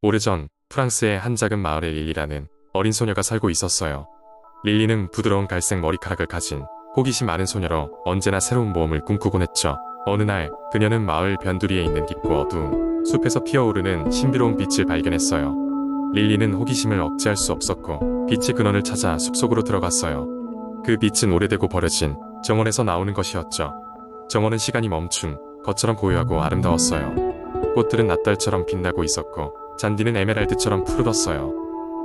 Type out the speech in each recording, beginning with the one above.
오래전 프랑스의 한 작은 마을에 릴리라는 어린 소녀가 살고 있었어요. 릴리는 부드러운 갈색 머리카락을 가진 호기심 많은 소녀로 언제나 새로운 모험을 꿈꾸곤 했죠. 어느 날 그녀는 마을 변두리에 있는 깊고 어두운 숲에서 피어오르는 신비로운 빛을 발견했어요. 릴리는 호기심을 억제할 수 없었고 빛의 근원을 찾아 숲속으로 들어갔어요. 그 빛은 오래되고 버려진 정원에서 나오는 것이었죠. 정원은 시간이 멈춘 것처럼 고요하고 아름다웠어요. 꽃들은 낫달처럼 빛나고 있었고 잔디는 에메랄드처럼 푸르렀어요.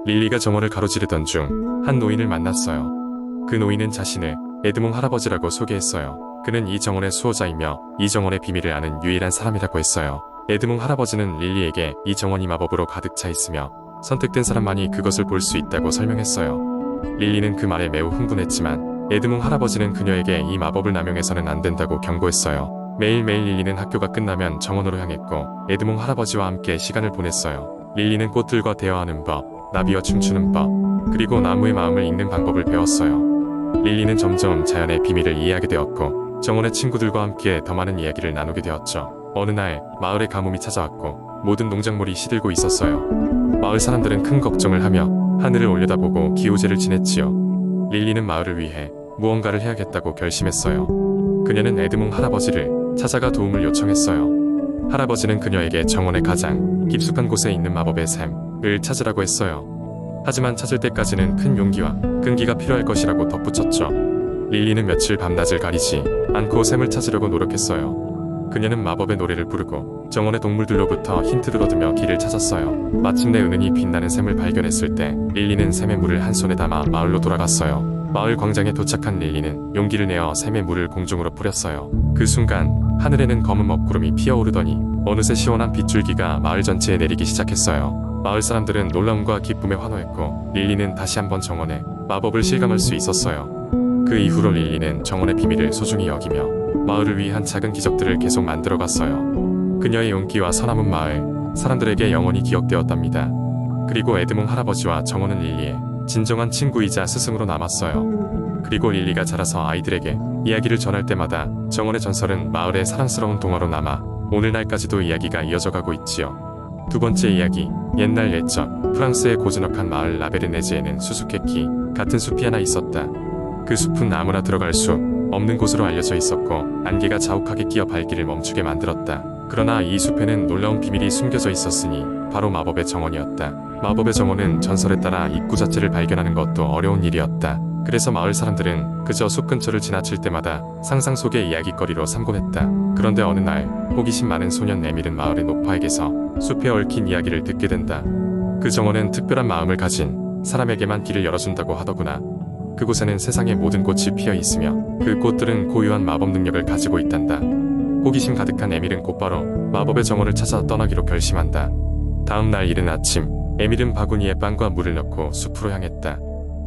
릴리가 정원을 가로지르던 중 한 노인을 만났어요. 그 노인은 자신을 에드몽 할아버지라고 소개했어요. 그는 이 정원의 수호자이며 이 정원의 비밀을 아는 유일한 사람이라고 했어요. 에드몽 할아버지는 릴리에게 이 정원이 마법으로 가득 차 있으며 선택된 사람만이 그것을 볼 수 있다고 설명했어요. 릴리는 그 말에 매우 흥분했지만 에드몽 할아버지는 그녀에게 이 마법을 남용해서는 안 된다고 경고했어요. 매일매일 릴리는 학교가 끝나면 정원으로 향했고 에드몽 할아버지와 함께 시간을 보냈어요. 릴리는 꽃들과 대화하는 법, 나비와 춤추는 법, 그리고 나무의 마음을 읽는 방법을 배웠어요. 릴리는 점점 자연의 비밀을 이해하게 되었고 정원의 친구들과 함께 더 많은 이야기를 나누게 되었죠. 어느 날 마을에 가뭄이 찾아왔고 모든 농작물이 시들고 있었어요. 마을 사람들은 큰 걱정을 하며 하늘을 올려다보고 기호제를 지냈지요. 릴리는 마을을 위해 무언가를 해야겠다고 결심했어요. 그녀는 에드몽 할아버지를 찾아가 도움을 요청했어요. 할아버지는 그녀에게 정원의 가장 깊숙한 곳에 있는 마법의 샘을 찾으라고 했어요. 하지만 찾을 때까지는 큰 용기와 끈기가 필요할 것이라고 덧붙였죠. 릴리는 며칠 밤낮을 가리지 않고 샘을 찾으려고 노력했어요. 그녀는 마법의 노래를 부르고 정원의 동물들로부터 힌트를 얻으며 길을 찾았어요. 마침내 은은히 빛나는 샘을 발견했을 때 릴리는 샘의 물을 한 손에 담아 마을로 돌아갔어요. 마을 광장에 도착한 릴리는 용기를 내어 샘의 물을 공중으로 뿌렸어요. 그 순간 하늘에는 검은 먹구름이 피어오르더니 어느새 시원한 빗줄기가 마을 전체에 내리기 시작했어요. 마을 사람들은 놀라움과 기쁨에 환호했고 릴리는 다시 한번 정원에 마법을 실감할 수 있었어요. 그 이후로 릴리는 정원의 비밀을 소중히 여기며 마을을 위한 작은 기적들을 계속 만들어갔어요. 그녀의 용기와 선함은 마을 사람들에게 영원히 기억되었답니다. 그리고 에드몽 할아버지와 정원은 릴리의 진정한 친구이자 스승으로 남았어요. 그리고 릴리가 자라서 아이들에게 이야기를 전할 때마다 정원의 전설은 마을의 사랑스러운 동화로 남아 오늘날까지도 이야기가 이어져가고 있지요. 두 번째 이야기, 옛날 옛적 프랑스의 고즈넉한 마을 라베르네즈에는 수수께끼 같은 숲이 하나 있었다. 그 숲은 아무나 들어갈 수 없는 곳으로 알려져 있었고 안개가 자욱하게 끼어 발길을 멈추게 만들었다. 그러나 이 숲에는 놀라운 비밀이 숨겨져 있었으니 바로 마법의 정원이었다. 마법의 정원은 전설에 따라 입구 자체를 발견하는 것도 어려운 일이었다. 그래서 마을 사람들은 그저 숲 근처를 지나칠 때마다 상상 속의 이야깃거리로 삼곤 했다. 그런데 어느 날 호기심 많은 소년 에밀은 마을의 노파에게서 숲에 얽힌 이야기를 듣게 된다. 그 정원은 특별한 마음을 가진 사람에게만 길을 열어준다고 하더구나. 그곳에는 세상의 모든 꽃이 피어 있으며 그 꽃들은 고유한 마법 능력을 가지고 있단다. 호기심 가득한 에밀은 곧바로 마법의 정원을 찾아 떠나기로 결심한다. 다음 날 이른 아침, 에밀은 바구니에 빵과 물을 넣고 숲으로 향했다.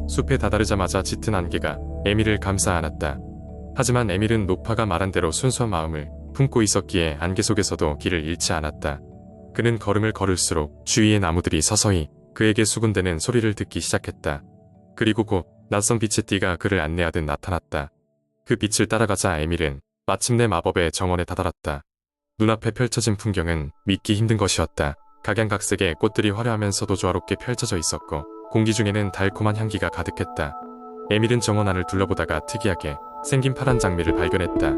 숲에 다다르자마자 짙은 안개가 에밀을 감싸 안았다. 하지만 에밀은 노파가 말한 대로 순수한 마음을 품고 있었기에 안개 속에서도 길을 잃지 않았다. 그는 걸음을 걸을수록 주위의 나무들이 서서히 그에게 수군대는 소리를 듣기 시작했다. 그리고 곧 낯선 빛의 띠가 그를 안내하듯 나타났다. 그 빛을 따라가자 에밀은 마침내 마법의 정원에 다다랐다. 눈앞에 펼쳐진 풍경은 믿기 힘든 것이었다. 각양각색의 꽃들이 화려하면서도 조화롭게 펼쳐져 있었고 공기 중에는 달콤한 향기가 가득했다. 에밀은 정원 안을 둘러보다가 특이하게 생긴 파란 장미를 발견했다.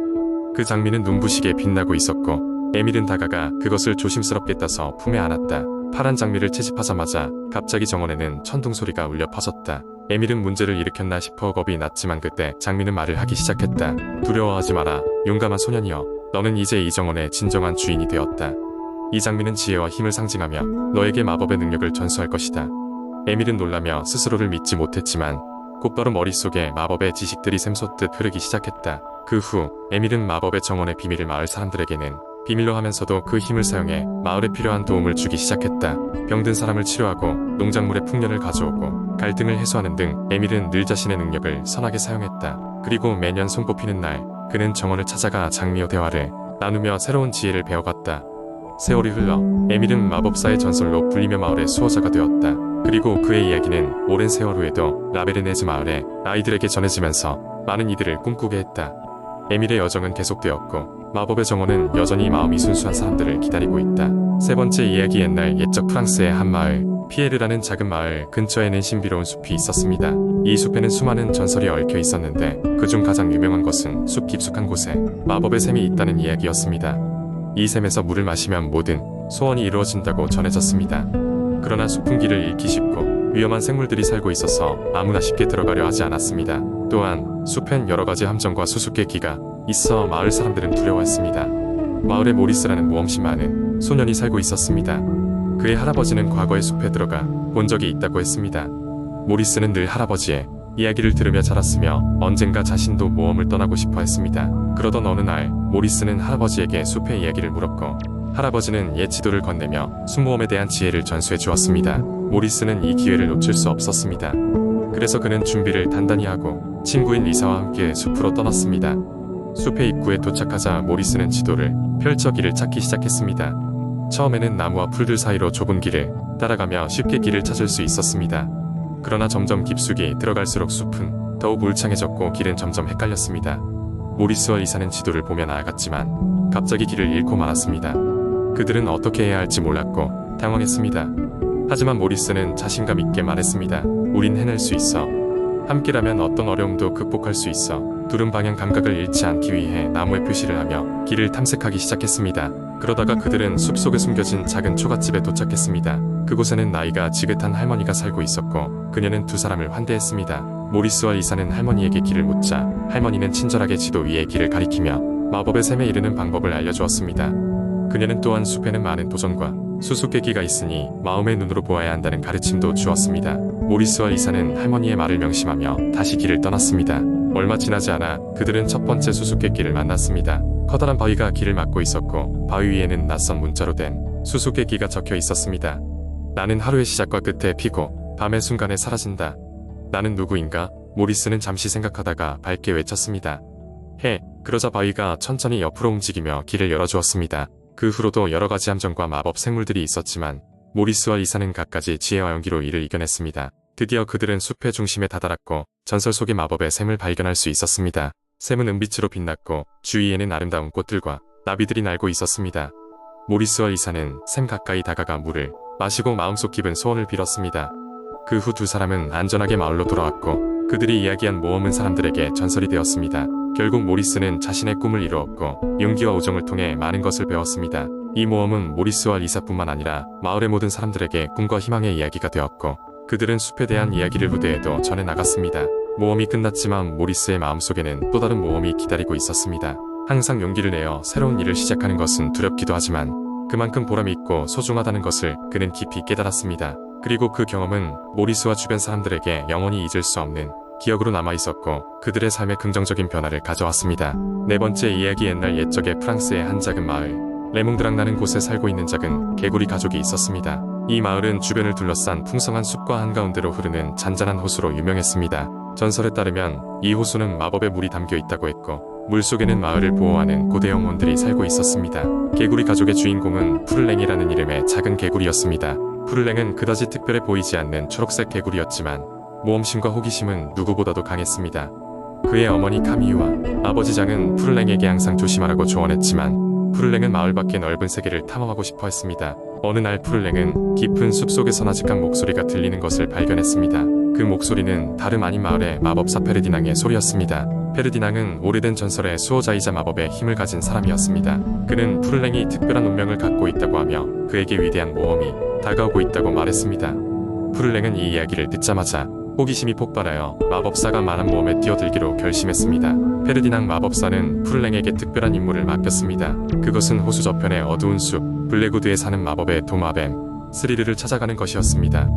그 장미는 눈부시게 빛나고 있었고 에밀은 다가가 그것을 조심스럽게 따서 품에 안았다. 파란 장미를 채집하자마자 갑자기 정원에는 천둥 소리가 울려 퍼졌다. 에밀은 문제를 일으켰나 싶어 겁이 났지만 그때 장미는 말을 하기 시작했다. 두려워하지 마라, 용감한 소년이여. 너는 이제 이 정원의 진정한 주인이 되었다. 이 장미는 지혜와 힘을 상징하며 너에게 마법의 능력을 전수할 것이다. 에밀은 놀라며 스스로를 믿지 못했지만 곧바로 머릿속에 마법의 지식들이 샘솟듯 흐르기 시작했다. 그 후 에밀은 마법의 정원의 비밀을 마을 사람들에게는 비밀로 하면서도 그 힘을 사용해 마을에 필요한 도움을 주기 시작했다. 병든 사람을 치료하고 농작물의 풍년을 가져오고 갈등을 해소하는 등 에밀은 늘 자신의 능력을 선하게 사용했다. 그리고 매년 손꼽히는 날 그는 정원을 찾아가 장미와 대화를 나누며 새로운 지혜를 배워갔다. 세월이 흘러 에밀은 마법사의 전설로 불리며 마을의 수호자가 되었다. 그리고 그의 이야기는 오랜 세월 후에도 라베르네즈 마을의 아이들에게 전해지면서 많은 이들을 꿈꾸게 했다. 에밀의 여정은 계속되었고 마법의 정원은 여전히 마음이 순수한 사람들을 기다리고 있다. 세 번째 이야기. 옛날 옛적 프랑스의 한 마을, 피에르라는 작은 마을 근처에는 신비로운 숲이 있었습니다. 이 숲에는 수많은 전설이 얽혀 있었는데 그중 가장 유명한 것은 숲 깊숙한 곳에 마법의 샘이 있다는 이야기였습니다. 이 샘에서 물을 마시면 모든 소원이 이루어진다고 전해졌습니다. 그러나 숲은 길을 잃기 쉽고 위험한 생물들이 살고 있어서 아무나 쉽게 들어가려 하지 않았습니다. 또한 숲엔 여러가지 함정과 수수께끼가 있어 마을 사람들은 두려워했습니다. 마을에 모리스라는 모험심 많은 소년이 살고 있었습니다. 그의 할아버지는 과거에 숲에 들어가 본 적이 있다고 했습니다. 모리스는 늘 할아버지의 이야기를 들으며 자랐으며 언젠가 자신도 모험을 떠나고 싶어 했습니다. 그러던 어느 날 모리스는 할아버지에게 숲의 이야기를 물었고 할아버지는 옛 지도를 건네며 숲모험에 대한 지혜를 전수해 주었습니다. 모리스는 이 기회를 놓칠 수 없었습니다. 그래서 그는 준비를 단단히 하고 친구인 리사와 함께 숲으로 떠났습니다. 숲의 입구에 도착하자 모리스는 지도를 펼쳐 길을 찾기 시작했습니다. 처음에는 나무와 풀들 사이로 좁은 길을 따라가며 쉽게 길을 찾을 수 있었습니다. 그러나 점점 깊숙이 들어갈수록 숲은 더욱 울창해졌고 길은 점점 헷갈렸습니다. 모리스와 리사는 지도를 보며 나아갔지만 갑자기 길을 잃고 말았습니다. 그들은 어떻게 해야 할지 몰랐고 당황했습니다. 하지만 모리스는 자신감 있게 말했습니다. 우린 해낼 수 있어. 함께라면 어떤 어려움도 극복할 수 있어. 둘은 방향 감각을 잃지 않기 위해 나무에 표시를 하며 길을 탐색하기 시작했습니다. 그러다가 그들은 숲속에 숨겨진 작은 초가집에 도착했습니다. 그곳에는 나이가 지긋한 할머니가 살고 있었고 그녀는 두 사람을 환대했습니다. 모리스와 리사는 할머니에게 길을 묻자 할머니는 친절하게 지도 위에 길을 가리키며 마법의 샘에 이르는 방법을 알려주었습니다. 그녀는 또한 숲에는 많은 도전과 수수께끼가 있으니 마음의 눈으로 보아야 한다는 가르침도 주었습니다. 모리스와 리사는 할머니의 말을 명심하며 다시 길을 떠났습니다. 얼마 지나지 않아 그들은 첫 번째 수수께끼를 만났습니다. 커다란 바위가 길을 막고 있었고 바위 위에는 낯선 문자로 된 수수께끼가 적혀 있었습니다. 나는 하루의 시작과 끝에 피고 밤의 순간에 사라진다. 나는 누구인가? 모리스는 잠시 생각하다가 밝게 외쳤습니다. 그러자 바위가 천천히 옆으로 움직이며 길을 열어주었습니다. 그 후로도 여러가지 함정과 마법 생물들이 있었지만 모리스와 리사는 갖가지 지혜와 용기로 이를 이겨냈습니다. 드디어 그들은 숲의 중심에 다다랐고 전설 속의 마법의 샘을 발견할 수 있었습니다. 샘은 은빛으로 빛났고 주위에는 아름다운 꽃들과 나비들이 날고 있었습니다. 모리스와 리사는 샘 가까이 다가가 물을 마시고 마음속 깊은 소원을 빌었습니다. 그 후 두 사람은 안전하게 마을로 돌아왔고 그들이 이야기한 모험은 사람들에게 전설이 되었습니다. 결국 모리스는 자신의 꿈을 이루었고 용기와 우정을 통해 많은 것을 배웠습니다. 이 모험은 모리스와 리사뿐만 아니라 마을의 모든 사람들에게 꿈과 희망의 이야기가 되었고 그들은 숲에 대한 이야기를 후대에도 전해나갔습니다. 모험이 끝났지만 모리스의 마음속에는 또 다른 모험이 기다리고 있었습니다. 항상 용기를 내어 새로운 일을 시작하는 것은 두렵기도 하지만 그만큼 보람이 있고 소중하다는 것을 그는 깊이 깨달았습니다. 그리고 그 경험은 모리스와 주변 사람들에게 영원히 잊을 수 없는 기억으로 남아있었고 그들의 삶에 긍정적인 변화를 가져왔습니다. 네 번째 이야기. 옛날 옛적의 프랑스의 한 작은 마을, 레몽드랑라는 곳에 살고 있는 작은 개구리 가족이 있었습니다. 이 마을은 주변을 둘러싼 풍성한 숲과 한가운데로 흐르는 잔잔한 호수로 유명했습니다. 전설에 따르면 이 호수는 마법의 물이 담겨 있다고 했고 물속에는 마을을 보호하는 고대 영혼들이 살고 있었습니다. 개구리 가족의 주인공은 푸를랭이라는 이름의 작은 개구리였습니다. 푸를랭은 그다지 특별해 보이지 않는 초록색 개구리였지만 모험심과 호기심은 누구보다도 강했습니다. 그의 어머니 카미유와 아버지 장은 푸를랭에게 항상 조심하라고 조언했지만 푸를랭은 마을 밖의 넓은 세계를 탐험하고 싶어 했습니다. 어느 날 푸를랭은 깊은 숲속에서 나직한 목소리가 들리는 것을 발견했습니다. 그 목소리는 다름 아닌 마을의 마법사 페르디낭의 소리였습니다. 페르디낭은 오래된 전설의 수호자이자 마법의 힘을 가진 사람이었습니다. 그는 푸를랭이 특별한 운명을 갖고 있다고 하며 그에게 위대한 모험이 다가오고 있다고 말했습니다. 푸를랭은 이 이야기를 듣자마자 호기심이 폭발하여 마법사가 만한 모험에 뛰어들기로 결심했습니다. 페르디낭 마법사는 푸를랭에게 특별한 임무를 맡겼습니다. 그것은 호수 저편의 어두운 숲 블레구드에 사는 마법의 도마뱀 스리르를 찾아가는 것이었습니다.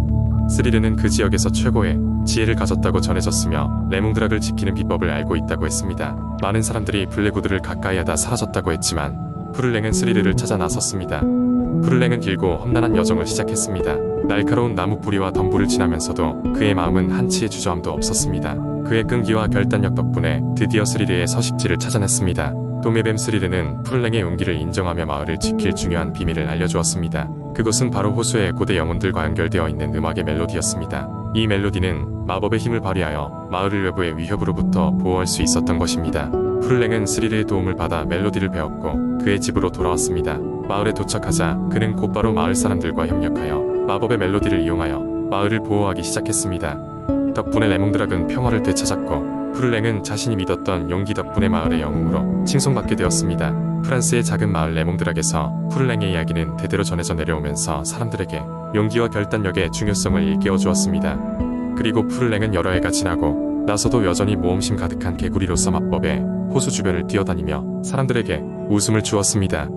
스리르는 그 지역에서 최고의 지혜를 가졌다고 전해졌으며 레몽드락을 지키는 비법을 알고 있다고 했습니다. 많은 사람들이 블레구드를 가까이 하다 사라졌다고 했지만 푸를랭은 스리르를 찾아 나섰습니다. 푸를랭은 길고 험난한 여정을 시작했습니다. 날카로운 나무 뿌리와 덤불을 지나면서도 그의 마음은 한치의 주저함도 없었습니다. 그의 끈기와 결단력 덕분에 드디어 스리르의 서식지를 찾아냈습니다. 도매뱀 스리르는 푸를랭의 용기를 인정하며 마을을 지킬 중요한 비밀을 알려주었습니다. 그것은 바로 호수의 고대 영혼들과 연결되어 있는 음악의 멜로디였습니다. 이 멜로디는 마법의 힘을 발휘하여 마을을 외부의 위협으로부터 보호할 수 있었던 것입니다. 푸를랭은 스릴의 도움을 받아 멜로디를 배웠고 그의 집으로 돌아왔습니다. 마을에 도착하자 그는 곧바로 마을 사람들과 협력하여 마법의 멜로디를 이용하여 마을을 보호하기 시작했습니다. 덕분에 레몽드락은 평화를 되찾았고 푸를랭은 자신이 믿었던 용기 덕분에 마을의 영웅으로 칭송받게 되었습니다. 프랑스의 작은 마을 레몽드락에서 푸를랭의 이야기는 대대로 전해져 내려오면서 사람들에게 용기와 결단력의 중요성을 일깨워 주었습니다. 그리고 푸를랭은 여러 해가 지나고 나서도 여전히 모험심 가득한 개구리로서 마법의 호수 주변을 뛰어다니며 사람들에게 웃음을 주었습니다.